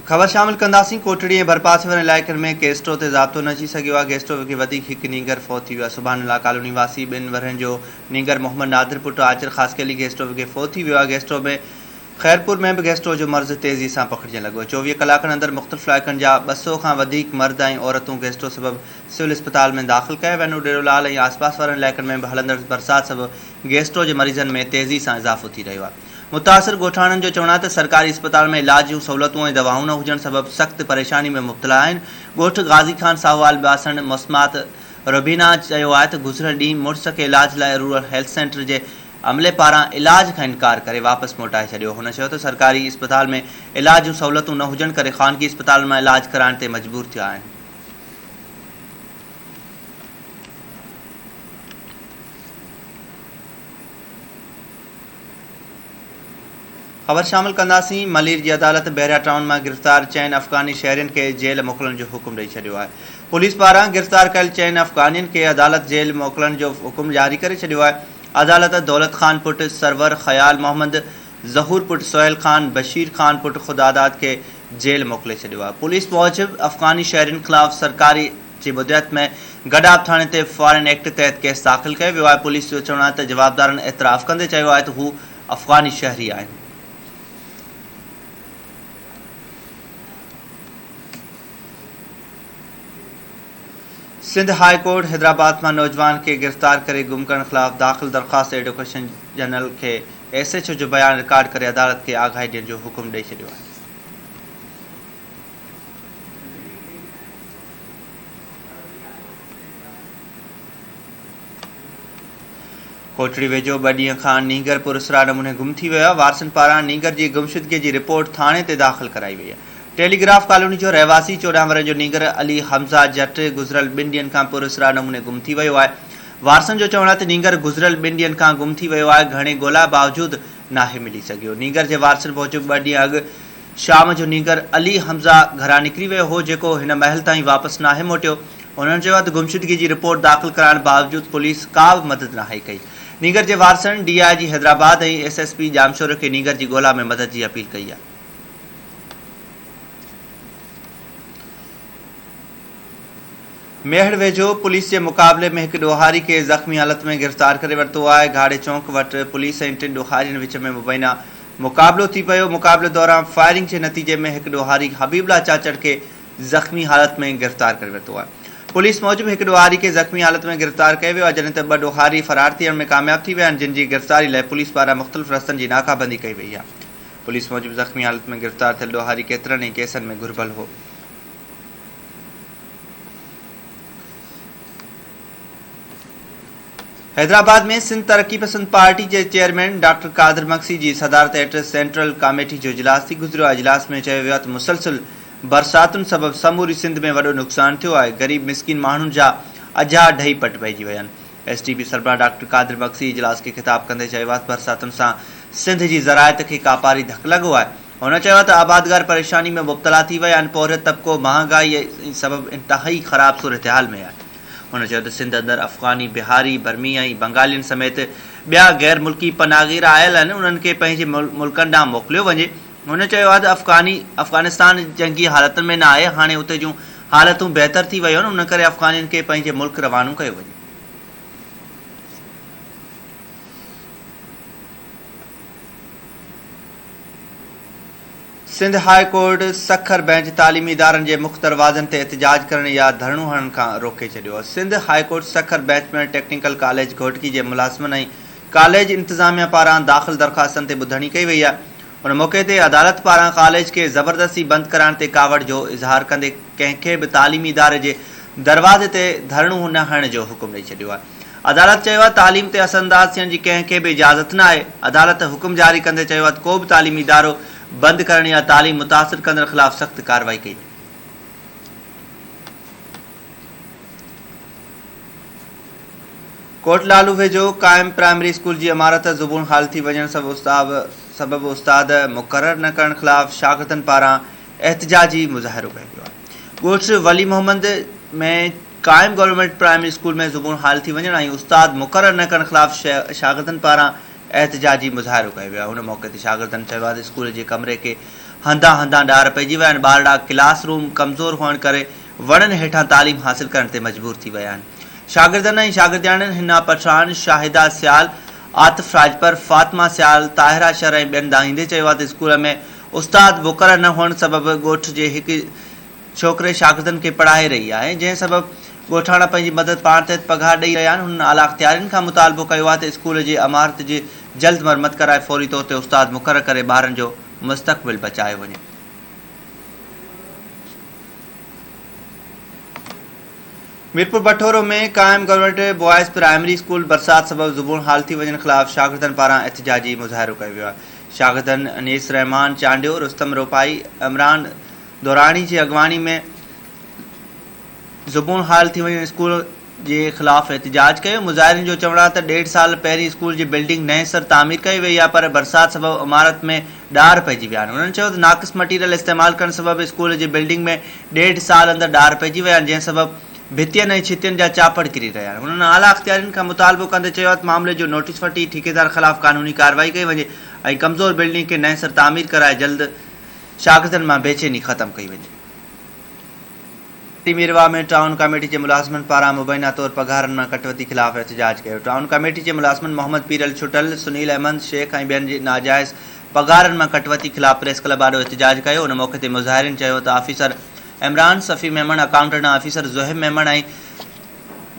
ख़बर शामिल कंदासीं। कोटड़ी ऐं भरपासे वारनि इलाइक़नि में केस्टो ते ज़ाब्तो न अची सघियो आहे। गेस्टो खे वधीक हिकु नींगर फौत थी वियो आहे। सुभाणे कॉलोनी वासी 2 वरहनि जो नींगर मोहम्मद नादिर पुट आचिर ख़ासकेली गेस्टो खे फौत थी वियो आहे। गेस्टो में ख़ैरपुर में भी गेस्टो जो मर्ज़ तेज़ी सां पखिड़िजण लॻो। 24 कलाकनि अंदरि मुख़्तलिफ़ इलाइक़नि जा 200 खां वधीक मर्द ऐं औरतूं गेस्टो सबबि सिविल अस्पताल में दाख़िल कया विया आहिनि। डेरोलाल ऐं आसपास वारनि इलाइक़नि में भी हलंदड़ बरसाति सबबि गेस्टो जे मरीज़नि में तेज़ी सां इज़ाफ़ो थी रहियो आहे। मुतासिर ॻोठाणनि जो चवणु आहे त सरकारी अस्पताल में इलाज जूं सहूलियतूं ऐं दवाऊं न हुजण सबबि सख़्त परेशानी में मुब्तला आहिनि। ॻोठ गाज़ी ख़ान साहवाल बासण मौसमात रबीना चयो आहे त गुज़िरियल ॾींहुं मुड़ुस खे इलाज लाइ रूरल हेल्थ सेंटर जे अमले पारां इलाज खां इनकार करे वापसि मोटाए छॾियो। हुन चयो त सरकारी अस्पताल में इलाज जूं सहूलियतूं न हुजण करे ख़ानगी अस्पताल मां इलाज कराइण ते मजबूर थिया आहिनि। ख़बर शामिल कंदासीं। मलीर जी अदालत बहरिया टाउन में गिरफ़्तार 4 अफ़गानी शहरियुनि खे जेल मोकिलण जो हुकुम ॾेई छॾियो आहे। पुलिस पारां गिरफ़्तार कयल 4 अफ़गानियुनि खे अदालत जेल मोकिलण जो हुकुम जारी करे छॾियो आहे। अदालत दौलत ख़ान पुट सरवर ख़याल मोहम्मद, ज़हूर पुट सोहेल ख़ान, बशीर ख़ान पुट ख़ुदादाद के जेल मोकिले छॾियो आहे। पुलिस मूजिबि अफ़गानी शहरियुनि ख़िलाफ़ सरकारी जी बुनियाद में गडाब थाणे ते फॉरेन एक्ट तहत केस दाख़िल कयो वियो आहे। पुलिस जो चवणु आहे त जवाबदारनि एतिराफ़ कंदे चयो आहे त हू अफ़गानी शहरी आहिनि। सिंध हाई कोर्ट हैदराबाद में नौजवान के गिरफ़्तार करे गुम करण खिलाफ दाख़िल दरख़्वास्त एडवोकेशन जनरल के SHO जो बयान रिकॉर्ड करे अदालत के आगाही ॾियण जो हुकुम ॾेई छॾियो आहे। कोटड़ी वेझो 2 ॾींहं खां नींगर पुरसरा नमूने गुम थी वियो आहे। वारसनि पारां नींगर जी गुमशुदगी जी रिपोर्ट थाणे ते दाख़िल कराई वई आहे। टेलीग्राफ कॉलोनी जो रहवासी 14 वरहनि जो नींगर अली हमज़ा जट गुज़िरियल 2 ॾींहनि खां पुरसरा नमूने गुम थी वियो आहे। वारसनि जो चवणु आहे त नींगर गुज़िरियल 2 ॾींहनि खां गुम थी वियो आहे। घणे ॻोल्हा बावजूदि नाहे मिली सघियो। नींगर जे वारसनि मूजिबि 2 ॾींहं अॻु शाम जो नींगर अली हमज़ा घरां निकिरी वियो हो, जेको हिन महल ताईं वापसि नाहे मोटियो। उन्हनि चयो आहे त गुमशुदगी जी रिपोर्ट दाख़िल कराइण बावजूदि पुलिस का बि मदद नाहे कई। नींगर जे वारसनि DIG हैदराबाद ऐं SSP जामशोर खे नींगर जी ॻोल्हा में मदद जी अपील कई आहे। मेहड़ वेझो पुलिस के मुक़ाबले में एक ॾोहारी के ज़ख़्मी हालत में गिरफ़्तार करे वरितो आहे। घाड़े चौक वटि पुलिस ऐं 3 ॾोहारियुनि विच में मुबैना मुक़ाबलो थी पियो। मुक़ाबले दौरान फायरिंग के नतीजे में एक ॾोहारी हबीबुल्ला चाचड़ के ज़ख़्मी हालत में गिरफ़्तार करे वरितो आहे। पुलिस मूजिबि एक ॾोहारी के ज़ख़्मी हालत में गिरफ़्तार कयो वियो आहे, जॾहिं त 2 ॾोहारी फरार थियण में कामयाब थी विया आहिनि, जिन जी गिरफ़्तारी लाइ पुलिस पारां मुख़्तलिफ़ रस्तनि जी नाकाबंदी कई वई आहे। पुलिस मूजिबि ज़ख़्मी हालत में गिरफ़्तार थियल ॾोहारी केतिरनि ई केसनि में घुरिबल हो। हैदराबाद में सिंध तरक्की पसंद पार्टी के चेयरमैन डॉक्टर कादिर मक्सी जी सदारत हेठ सेंट्रल कमेटी जो इजलास थी गुज़रियो। इजलास में चयो वियो आहे त मुसलसिल बरसातुनि सबबि समूरी सिंध में वॾो नुक़सानु थियो आहे। ग़रीब मिसकिन माण्हुनि जा अजा ढही पट पइजी विया आहिनि। STP सरबराह डॉक्टर कादिर मक्सी इजलास के ख़िताब कंदे चयो आहे त बरसातुनि सां सिंध जी ज़रायत खे कापारी धक लॻो आहे। हुन चयो आहे त आबादगार परेशानी में मुब्तला थी विया आहिनि। पोरियत तबिको महांगाई सबबि इंतिहाई ख़राब सूरतहाल में आहे। हुन चयो त सिंध अंदरि अफ़गानी, बिहारी, बर्मी ऐं बंगालियुनि समेत ॿिया गैर मुल्की पनागीर आयल आहिनि। उन्हनि खे पंहिंजे मुल्कनि ॾांहुं मोकिलियो वञे। हुन चयो आहे त अफ़गानिस्तान जंगी हालतुनि में न आहे। हाणे उते जूं हालतूं बहितर थी वियूं आहिनि। उन करे अफ़गानियुनि खे पंहिंजे मुल्क रवानो कयो वञे। Sindh high court Sukkur bench तालीमी इदारनि जे मुख्य दरवाज़नि ते एहतजाज करण या धरणो हणण खां रोके छॾियो आहे। Sindh high court Sukkur bench में टेक्निकल कॉलेज घोटकी जे मुलाज़िमनि ऐं कॉलेज इंतज़ामिया पारां दाख़िल दरख़्वास्तनि ते ॿुधणी कई वई आहे। उन मौक़े ते अदालत पारां कॉलेज खे ज़बरदस्ती बंदि कराइण ते कावड़ जो इज़हार कंदे कंहिंखे बि तालीमी इदारे जे दरवाज़े ते धरणो न हणण जो हुकुम ॾेई छॾियो आहे। अदालत चयो आहे तालीम ते असरअंदाज़ थियण जी कंहिंखे बि इजाज़त न आहे। अदालत हुकुम जारी कंदे चयो आहे त को बि तालीमी इदारो बंदि करण या तालीम मुतासिर कंदड़ ख़िलाफ़ सख़्त कार्रवाई कई। कोटलालू वेझो क़ाइम प्राइमरी स्कूल जी इमारत ज़ुबून हाल थी वञण सबबि उस्ताद मुक़रर न करण ख़िलाफ़ शागिर्दनि पारां एहतजाजी मुज़ाहिरो कयो वियो आहे। ॻोठ वली मोहम्मद में क़ाइम गवर्नमेंट प्राइमरी स्कूल में ज़ुबून हाल थी वञण ऐं उस्ताद मुक़रर न करण ख़िलाफ़ शागिर्दनि पारां एहतजाजी मुज़ाहिरो कयो वियो आहे। उन मौक़े ते शागिर्दनि चयो आहे त स्कूल जे कमरे के हंधा हंधा ॾार पइजी विया आहिनि। ॿार क्लासरूम कमज़ोर हुअण करे वणनि हेठां तालीम हासिल करण ते मजबूर थी विया आहिनि। शागिर्दनि ऐं शागिर्दियाणियुनि हिना पठान, शाहिदा सियाल, आतिफ राजपर, फातिमा सियाल, ताहिरा शर ऐं ॿियनि दाहींदे चयो आहे त स्कूल में उस्ताद मुक़रर न हुअण सबबि ॻोठ जे हिकु छोकिरे शागिर्दनि खे पढ़ाए रही आहे, जंहिं सबबि ॻोठाणा पंहिंजी मदद पाण ते पघार ॾेई रहिया आहिनि। हुननि आला अख़्तियारियुनि खां मुतालबो कयो आहे त स्कूल जी इमारत जी जल्द मरमत कराए फौरी तौर ते उस्ताद मुक़रर करे ॿारनि जो मुस्तक़बिल बचायो वञे। मीरपुर बठोरो में क़ाइम गवर्नमेंट बॉयज़ प्राइमरी स्कूल बरसात सबबि ज़ुबून हाल थी वञण ख़िलाफ़ शागिर्दनि पारां एहतिजाजी मुज़ाहिरो कयो वियो आहे। शागिर्दनि अनीस रहमान चांडियो, रुस्तम रोपाई, इमरान दौरानी जी अॻवानी में ज़ुबून हाल थी वञण स्कूल जे ख़िलाफ़ एहतिजाज कयो। मुज़ाहिरनि जो चवणु आहे त 1.5 साल पहिरीं स्कूल जी बिल्डिंग नएं सर तामीर कई वई आहे, पर बरसात सबबि इमारत में ॾार पइजी विया आहिनि। हुननि चयो त नाक़िस मटीरियल इस्तेमालु करण सबबि स्कूल जी बिल्डिंग में 1.5 साल अंदरि ॾार पइजी विया आहिनि, जंहिं सबबि भितियुनि ऐं छितियुनि जा चापड़ किरी रहिया आहिनि। हुननि आला अख़्तियारियुनि खां मुतालबो कंदे चयो आहे त मामले जो नोटिस वठी ठेकेदार ख़िलाफ़ कानूनी कार्रवाई कई वञे ऐं कमज़ोर बिल्डिंग खे नएं सर तामीर कराए जल्द शागिर्दनि मां बेचैनी ख़तमु कई वञे। मीरवा में टाउन कमेटी जे मुलाज़िमनि पारां मुबैना तौर पघारनि मां कटवती ख़िलाफ़ एहतिजाज कयो। टाउन कमेटी जे मुलाज़िमनि मोहम्मद पीरल छुटल, सुनील अहमद शेख ऐं ॿियनि जे नाजाइज़ पघारनि मां कटवती ख़िलाफ़ प्रेस क्लब आॾो एहतिजाज कयो। उन मौक़े ते मुज़ाहिरनि चयो त officer Imran Safi Memon, accountant officer Zuhaib Memon ऐं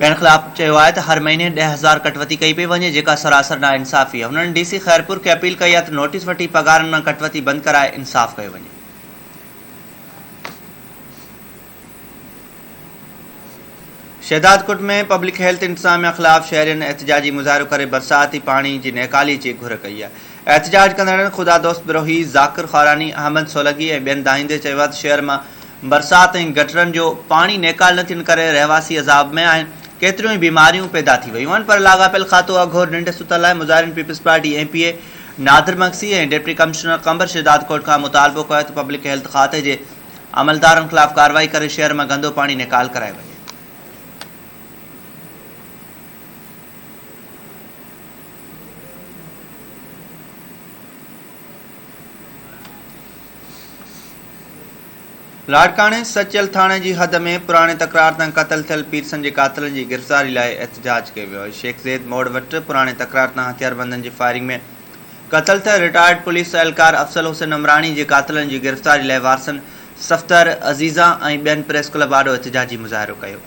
ॿियनि ख़िलाफ़ चयो आहे त हर महीने 10,000 कटवती कई पई वञे, जेका सरासर नाइंसाफ़ी आहे। हुननि DC ख़ैरपुर खे अपील कई आहे त नोटिस वठी पघारनि मां कटवती बंदि कराए इंसाफ़ कयो वञे। शहदादकोट में पब्लिक हेल्थ इंतज़ामिया ख़िलाफ़ शहरियुनि एहतिजाजी मुज़ाहिरो करे बरसाती पाणी जी नेकाली जी घुर कई आहे। एहतिजाज कंदड़नि ख़ुदा दोस्त बिरोही, ज़ाकिर खारानी, अहमद सोलगी ऐं ॿियनि दाहींदे चयो आहे त शहर मां बरसाति ऐं गटरनि जो पाणी नेकाल न थियण करे रहवासी अज़ाब में आहिनि। केतिरियूं ई बीमारियूं पैदा थी वियूं आहिनि, पर लाॻापियल खातो अघोर निंड सुतल आहे। मुज़ाहिरनि People's party MPA Nadir Magsi ऐं डिप्टी कमिश्नर कंबर शहदादकोट खां मुतालबो कयो त पब्लिक हेल्थ खाते जे अमलदारनि ख़िलाफ़ कार्रवाई करे शहर मां गंदो पाणी नेकाल कराए वञे। लाड़काणे सचल थाणे जी हद में पुराणे तकरार तां क़तल थियल पीरसन जे कातिलनि जी गिरफ़्तारी लाइ एहतिजाज कयो वियो आहे। शेख ज़ैद मोड़ वटि पुराणे तकरार तां हथियारबंदनि जी फायरिंग में क़तल थियल रिटायर्ड पुलिस एहलकार अफ़सल हुसैन अमरानी जे कातिलनि जी गिरफ़्तारी लाइ वारसनि सफ़्तर, अज़ीज़ा ऐं ॿियनि प्रेस क्लब आॾो एहतिजाजी मुज़ाहिरो कयो।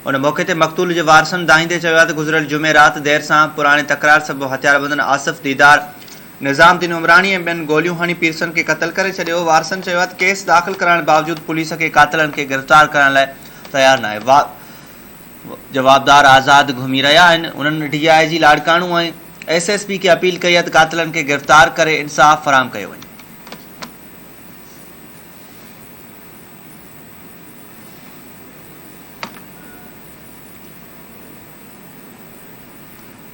उन मौक़े ते मक़तूल जे वारसनि दाहींदे चयो आहे त गुज़िरियल जुमे राति देर सां पुराणे तकरार सबबि हथियारबंदनि आसिफ़ दीदार, निज़ामुद्दीन उमरानी ऐं ॿियनि गोलियूं हणी पीरसन खे क़तल करे छॾियो। वारसनि चयो आहे त केस दाख़िल कराइण बावजूदि पुलिस खे कातिलनि खे गिरफ़्तार करण लाइ तयारु न आहे। जवाबदार आज़ाद घुमी रहिया आहिनि। उन्हनि DIG लाड़काणू ऐं SSP खे अपील कई आहे त कातिलनि खे गिरफ़्तार करे इंसाफ़ फ़राहम कयो वञे।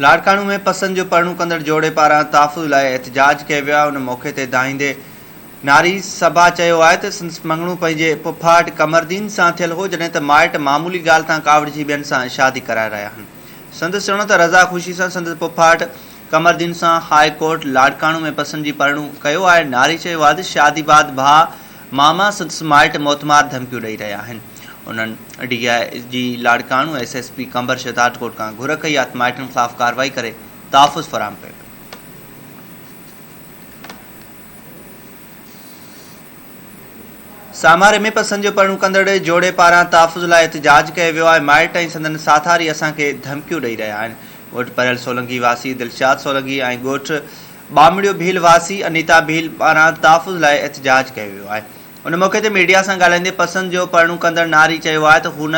लाड़काणू में पसंदि जो परणू कंदड़ जोड़े पारां तहफ़ुज़ लाइ एहतिजाज कयो वियो आहे। उन मौक़े ते दाहींदे नारी सभा चयो आहे त संदसि मङणो पंहिंजे पुफाट कमरदीन सां थियल हो, जॾहिं त माइट मामूली ॻाल्हि तां कावड़जी ॿियनि सां शादी कराए रहिया आहिनि। संदसि चवणो त रज़ा ख़ुशी सां संदसि पुफाट कमरदीन सां हाई कोर्ट लाड़काणू में पसंदि जी परणू कयो आहे। नारी चयो आहे त शादीबाद भाउ मामा संदसि माइट मोतमार धमकियूं ॾेई रहिया आहिनि। उन्हनि DIG लाड़काणू SSP कंबर शहदादकोट खां घुर कई आहे त माइटनि ख़िलाफ़ कार्रवाई करे तहफ़ुज़ फ़राहम कयो। सामारे में पसंदि जो परणू कंदड़ जोड़े पारां तहफ़ुज़ लाइ एहतिजाज कयो वियो आहे। माइट ऐं संदनि साथारी असांखे धमकियूं ॾेई रहिया आहिनि। ॻोठ परियल सोलंगी वासी दिलशाद सोलंगी ऐं ॻोठ बामड़ियो भील वासी अनीता भील पारां तहफ़ुज़ लाइ एहतिजाज कयो वियो आहे। उन मौक़े ते मीडिया सां ॻाल्हाईंदे पसंदि जो परणू कंदड़ नारी चयो आहे त हुन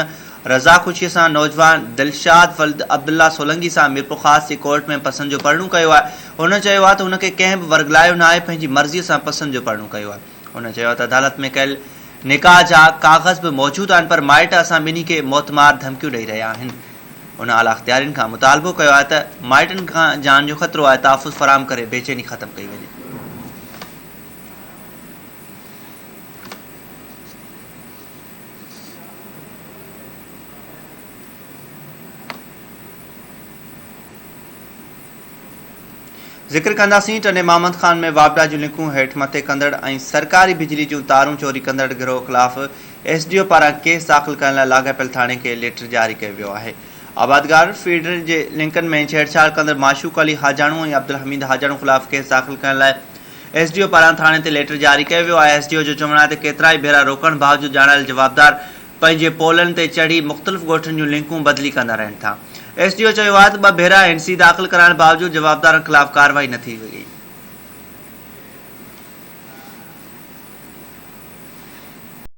रज़ा ख़ुशीअ सां नौजवान दिलशाद फल्द अब्दुल्ला सोलंगी सां मीरपुर ख़ासि जे कोर्ट में पसंदि जो परणू कयो आहे। हुन चयो आहे त हुनखे कंहिं बि वर्गलायो न आहे, पंहिंजी मर्ज़ीअ सां पसंदि जो परणू कयो आहे। हुन चयो त अदालत में कयल निकाह जा काग़ज़ बि मौजूदु आहिनि, पर माइट असां ॿिन्ही खे मोतमार धमकियूं ॾेई रहिया आहिनि। उन आला अख़्तियारियुनि खां मुतालबो कयो आहे त माइटनि खां जान जो ख़तरो आहे, तहफ़ुज़ फ़राहम करे बेचैनी ख़तमु कई वञे। ज़िक्र कंदासीं टने मोहम्मद खान में वापडा जूं लिंकूं हेठ मथे कंदड़ ऐं सरकारी बिजली जूं तारूं चोरी कंदड़ गिरोह ख़िलाफ़ SDO पारां केस दाख़िल करण लाइ लाॻापियल थाणे खे लेटर जारी कयो वियो आहे। आबादगार फीडर जे लिंकनि में छेड़छाड़ कंदड़ माशूक अली हाजाणू ऐं अब्दुल हमीद हाजाणू ख़िलाफ़ केस दाख़िल करण लाइ SDO पारां थाणे ते लेटर जारी कयो वियो आहे। SDO जो चवणु आहे त केतिराई भेरा रोकण बावजूद ॼाणायल जवाबदार पंहिंजे पोलनि ते चढ़ी मुख़्तलिफ़ ॻोठनि जूं लिंकूं बदिली कंदा रहनि था। SDO चयो आहे त 2 भेरा NC दाख़िल कराइण बावजूद जवाबदारनि ख़िलाफ़ कार्रवाई न थी वई।